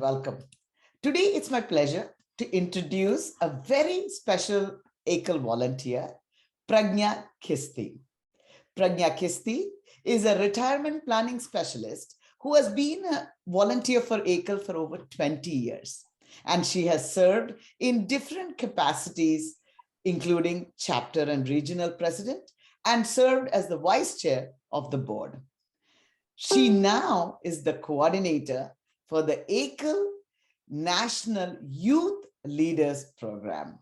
welcome. Today, it's my pleasure to introduce a very special Ekal volunteer, Prajna Khisty. Prajna Khisty is a retirement planning specialist who has been a volunteer for Ekal for over 20 years. And she has served in different capacities, including chapter and regional president, and served as the vice chair of the board. She now is the coordinator for the Ekal National Youth Leaders Program.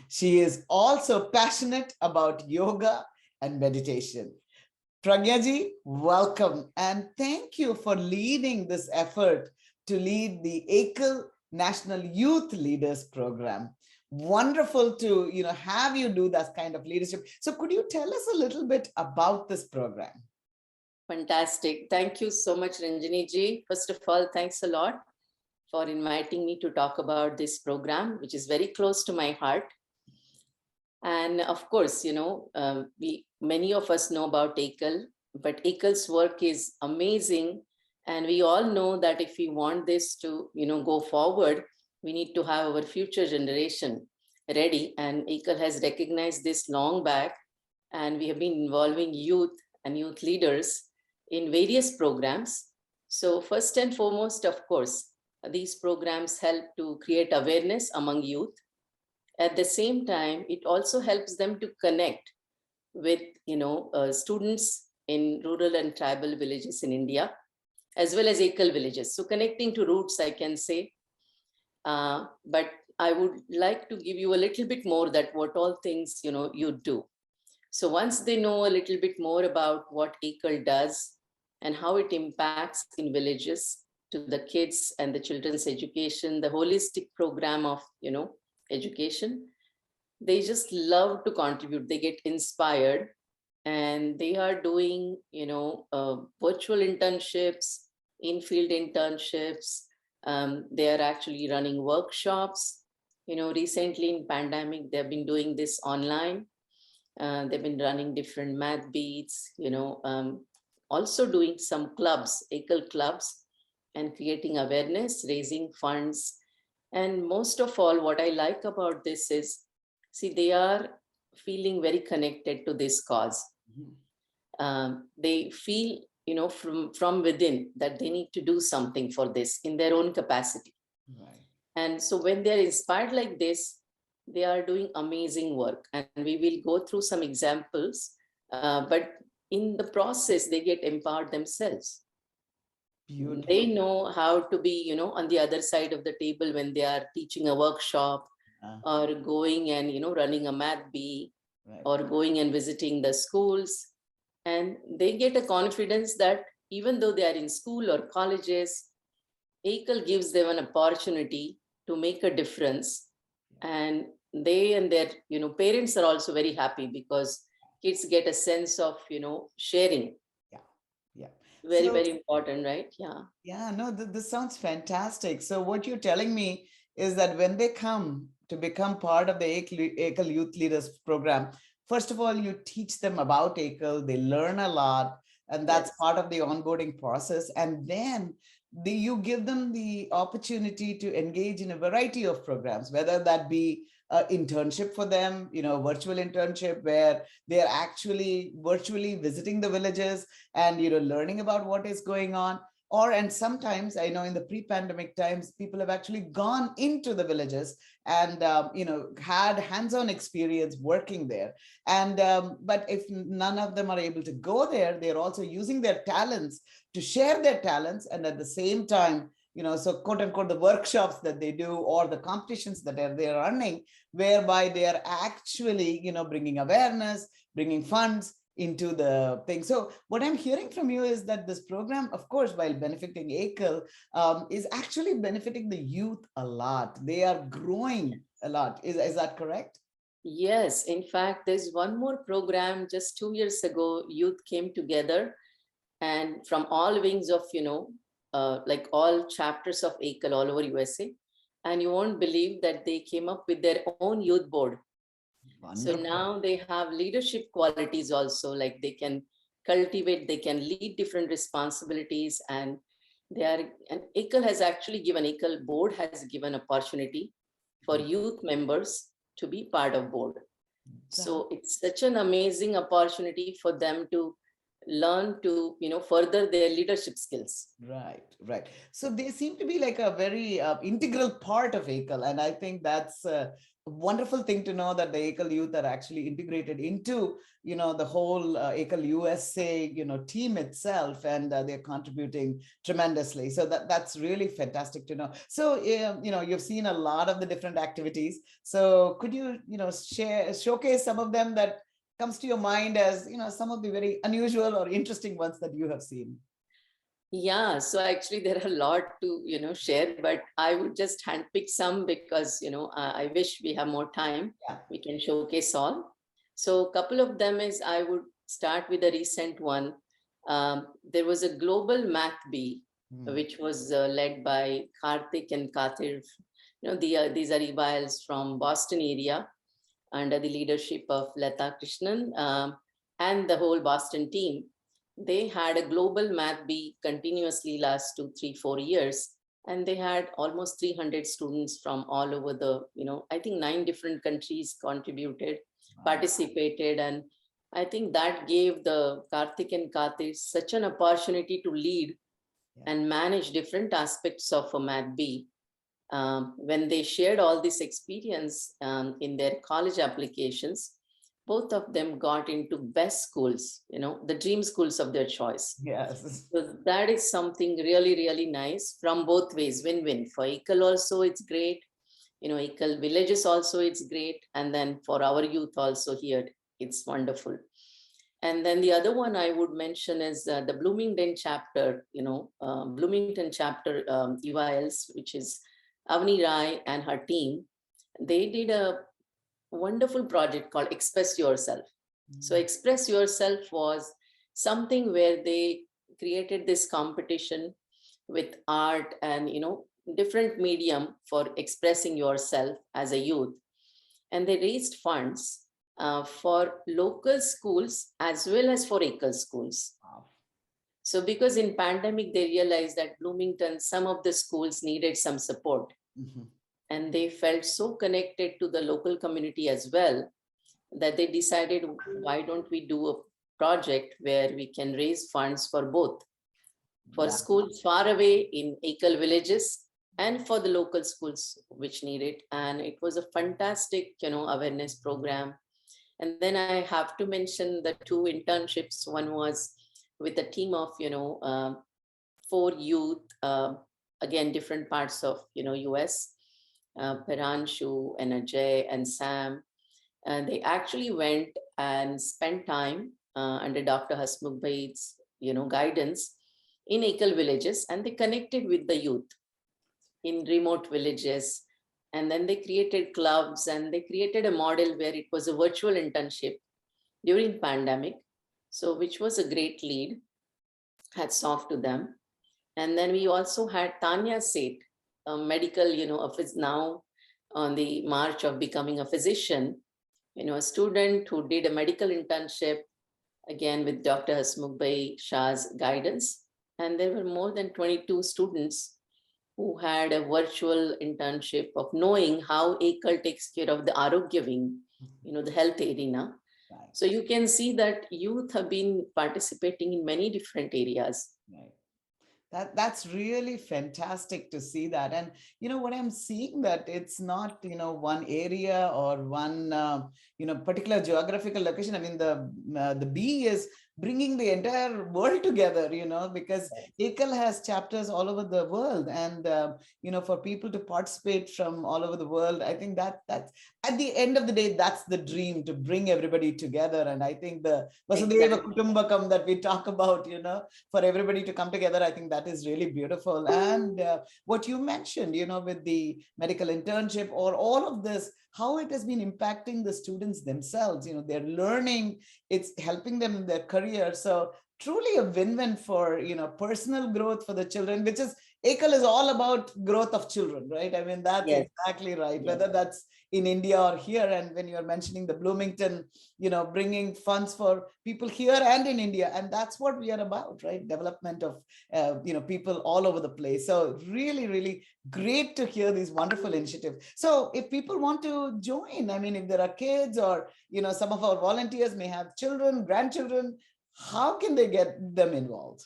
She is also passionate about yoga and meditation. Pragyaji, welcome and thank you for leading this effort to lead the Ekal National Youth Leaders Program. Wonderful to have you do that kind of leadership. So could you tell us a little bit about this program? Fantastic. Thank you so much, Ranjini ji. First of all, thanks a lot for inviting me to talk about this program, which is very close to my heart. And of course, many of us know about Ekal, but Ekal's work is amazing. And we all know that if we want this to, go forward, we need to have our future generation ready. And Ekal has recognized this long back, and we have been involving youth and youth leaders in various programs. So first and foremost, of course, these programs help to create awareness among youth. At the same time, it also helps them to connect with, students in rural and tribal villages in India, as well as Ekal villages. So connecting to roots, I can say. But I would like to give you a little bit more that what all things, you do. So once they know a little bit more about what Ekal does and how it impacts in villages to the kids and the children's education, the holistic program of, education, they just love to contribute. They get inspired and they are doing, virtual internships, in-field internships. They are actually running workshops. Recently in pandemic, they've been doing this online. They've been running different math beats, also doing some clubs, Ekal clubs, and creating awareness, raising funds. And most of all, what I like about this is, see, they are feeling very connected to this cause. They feel, from within that they need to do something for this in their own capacity. Right. And so when they're inspired like this, they are doing amazing work. And we will go through some examples, but in the process, they get empowered themselves. Beautiful. They know how to be, on the other side of the table when they are teaching a workshop or going and, running a math bee, right, or going and visiting the schools. And they get a confidence that even though they are in school or colleges, Ekal gives them an opportunity to make a difference. And they and their, parents are also very happy because kids get a sense of, sharing. Yeah. Very important, right? Yeah. Yeah, no, this sounds fantastic. So what you're telling me is that when they come to become part of the Ekal Youth Leaders Program, first of all, you teach them about Ekal, they learn a lot, and that's part of the onboarding process. And then you give them the opportunity to engage in a variety of programs, whether that be internship for them, virtual internship where they're actually virtually visiting the villages and, learning about what is going on. And sometimes I know in the pre-pandemic times, people have actually gone into the villages and, had hands-on experience working there. And, but if none of them are able to go there, they're also using their talents to share their talents. And at the same time, so quote unquote, the workshops that they do or the competitions that they're running, whereby they are actually, bringing awareness, bringing funds into the thing. So what I'm hearing from you is that this program, of course, while benefiting Ekal, is actually benefiting the youth a lot. They are growing a lot. Is that correct? Yes. In fact, there's one more program just 2 years ago, youth came together and from all wings of, like all chapters of Ekal all over USA. And you won't believe that they came up with their own youth board. Wonderful. So now they have leadership qualities also, like they can cultivate, they can lead different responsibilities. And They are, and Ekal has actually given, Ekal board has given opportunity for youth members to be part of board. So it's such an amazing opportunity for them to learn to, further their leadership skills. Right, right. So they seem to be like a very integral part of Ekal, and I think that's a wonderful thing to know that the Ekal youth are actually integrated into, the whole Ekal USA, team itself, and they're contributing tremendously. So that's really fantastic to know. So you've seen a lot of the different activities. So could you, showcase some of them that comes to your mind as some of the very unusual or interesting ones that you have seen? Yeah, so actually there are a lot to share, but I would just handpick some because I wish we have more time. Yeah. We can showcase all. So a couple of them is, I would start with a recent one. There was a global math bee, which was led by Karthik and Kathir. These are eviles from Boston area under the leadership of Lata Krishnan, and the whole Boston team. They had a global math bee continuously last 2, 3, 4 years, and they had almost 300 students from all over the, I think 9 different countries contributed, participated, and I think that gave the Karthik and Kathir such an opportunity to lead and manage different aspects of a math bee. When they shared all this experience in their college applications, both of them got into best schools, the dream schools of their choice. Yes. So that is something really, really nice from both ways, win-win. For Ekal also, it's great. Ekal villages also, it's great. And then for our youth also here, it's wonderful. And then the other one I would mention is the Bloomington chapter, Bloomington chapter EYLs, which is Avni Rai and her team. They did a wonderful project called Express Yourself. So Express Yourself was something where they created this competition with art and different medium for expressing yourself as a youth. And they raised funds for local schools as well as for Ekal schools. So because in pandemic, they realized that Bloomington, some of the schools needed some support. And they felt so connected to the local community as well that they decided, why don't we do a project where we can raise funds for both, for schools far away in Ekal villages and for the local schools which need it. And it was a fantastic, awareness program. And then I have to mention the 2 internships. One was with a team of, 4 youth, again, different parts of, US. Peranshu and Ajay and Sam, and they actually went and spent time under Dr. Hasmukh Bhai's, guidance in Ekal villages, and they connected with the youth in remote villages. And then they created clubs and they created a model where it was a virtual internship during pandemic. So, which was a great lead. Hats off to them. And then we also had Tanya Seth, a medical, now on the march of becoming a physician, a student who did a medical internship, again with Dr. Hasmukh Bhai Shah's guidance. And there were more than 22 students who had a virtual internship of knowing how Ekal takes care of the Arogya wing, the health arena. Right. So you can see that youth have been participating in many different areas. Right. That's really fantastic to see that. And what I'm seeing, that it's not one area or one particular geographical location. I mean, the bee is bringing the entire world together, because Ekal has chapters all over the world, and for people to participate from all over the world, I think that's at the end of the day, that's the dream, to bring everybody together. And I think the Vasudhaiva Kutumbakam that we talk about, for everybody to come together, I think that is really beautiful. And what you mentioned, with the medical internship or all of this, how it has been impacting the students themselves, they're learning, it's helping them in their career. So truly a win-win for, personal growth for the children, which is, Ekal is all about growth of children, right? I mean, that's exactly right. Whether that's in India or here. And when you're mentioning the Bloomington, bringing funds for people here and in India, and that's what we are about, right? Development of people all over the place. So really, really great to hear these wonderful initiatives. So if people want to join, I mean, if there are kids or some of our volunteers may have children, grandchildren, how can they get them involved?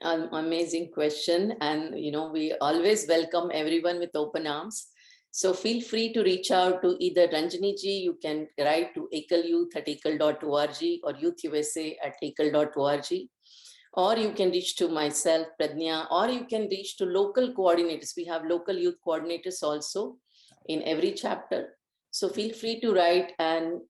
Amazing question. And, we always welcome everyone with open arms. So feel free to reach out to either Ranjani ji, you can write to ekalyouth@ekal.org or youthusa@ekal.org, or you can reach to myself, Prajna, or you can reach to local coordinators. We have local youth coordinators also in every chapter. So feel free to write and,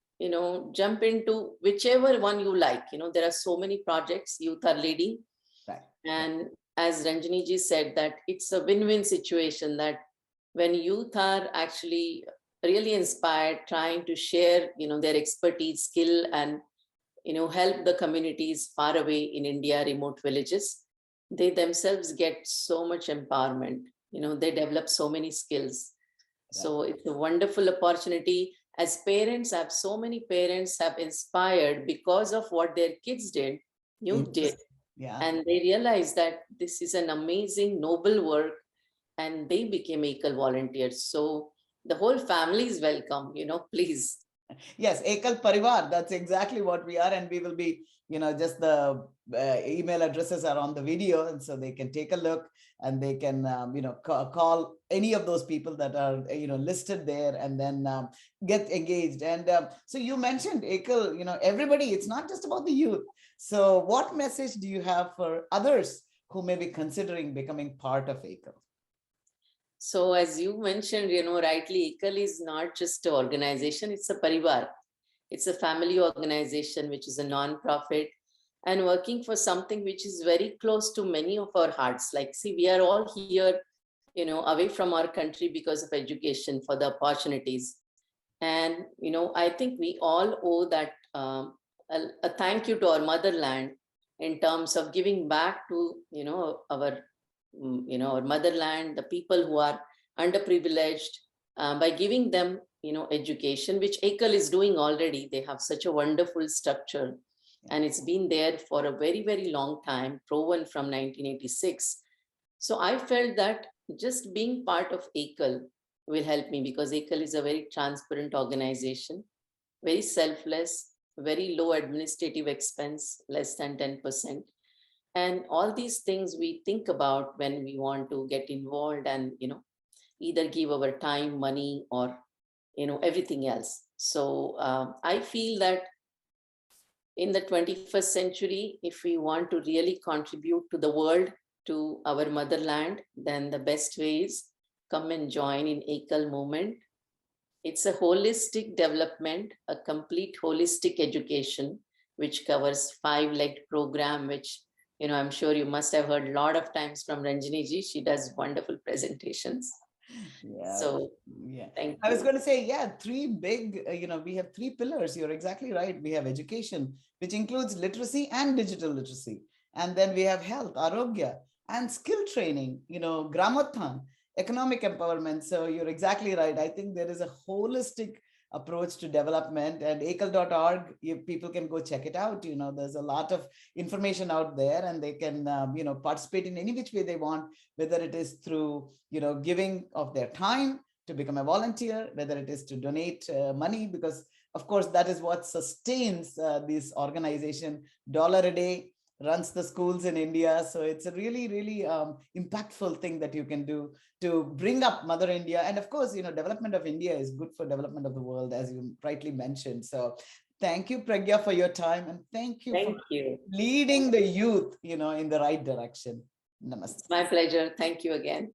jump into whichever one you like. There are so many projects youth are leading. Right. And as Ranjani ji said, that it's a win-win situation, that when youth are actually really inspired, trying to share, their expertise, skill, and, help the communities far away in India, remote villages, they themselves get so much empowerment. They develop so many skills. So it's a wonderful opportunity. As parents, so many parents have inspired because of what their kids did, youth did. Yeah. And they realized that this is an amazing, noble work, and they became Ekal volunteers. So the whole family is welcome, please. Yes, Ekal Parivar, that's exactly what we are. And we will be, just the email addresses are on the video. And so they can take a look and they can, call any of those people that are, listed there and then get engaged. And so you mentioned Ekal, everybody, it's not just about the youth. So what message do you have for others who may be considering becoming part of Ekal? So as you mentioned, rightly, Ekal is not just an organization, it's a parivar. It's a family organization, which is a non-profit and working for something which is very close to many of our hearts. Like, see, we are all here, away from our country because of education, for the opportunities. And, I think we all owe that a thank you to our motherland in terms of giving back to, our motherland, the people who are underprivileged, by giving them, education, which Ekal is doing already. They have such a wonderful structure, and it's been there for a very, very long time, proven from 1986. So I felt that just being part of Ekal will help me, because Ekal is a very transparent organization, very selfless, very low administrative expense, less than 10%. And all these things we think about when we want to get involved and, either give our time, money, or, everything else. So I feel that in the 21st century, if we want to really contribute to the world, to our motherland, then the best way is come and join in Ekal movement. It's a holistic development, a complete holistic education, which covers 5-legged program, which, I'm sure you must have heard a lot of times from Ranjani ji. She does wonderful presentations. Yeah. So, yeah. thank you. I was going to say, yeah, three big, we have three pillars. You're exactly right. We have education, which includes literacy and digital literacy. And then we have health, arogya, and skill training, gramothan, economic empowerment. So you're exactly right. I think there is a holistic approach to development, and ekal.org, people can go check it out. There's a lot of information out there, and they can participate in any which way they want, whether it is through giving of their time to become a volunteer, whether it is to donate money, because of course that is what sustains this organization. $1 a day runs the schools in India. So it's a really, really impactful thing that you can do to bring up Mother India. And of course, development of India is good for development of the world, as you rightly mentioned. So thank you, Pragya, for your time. And thank you for leading the youth, in the right direction. Namaste. My pleasure. Thank you again.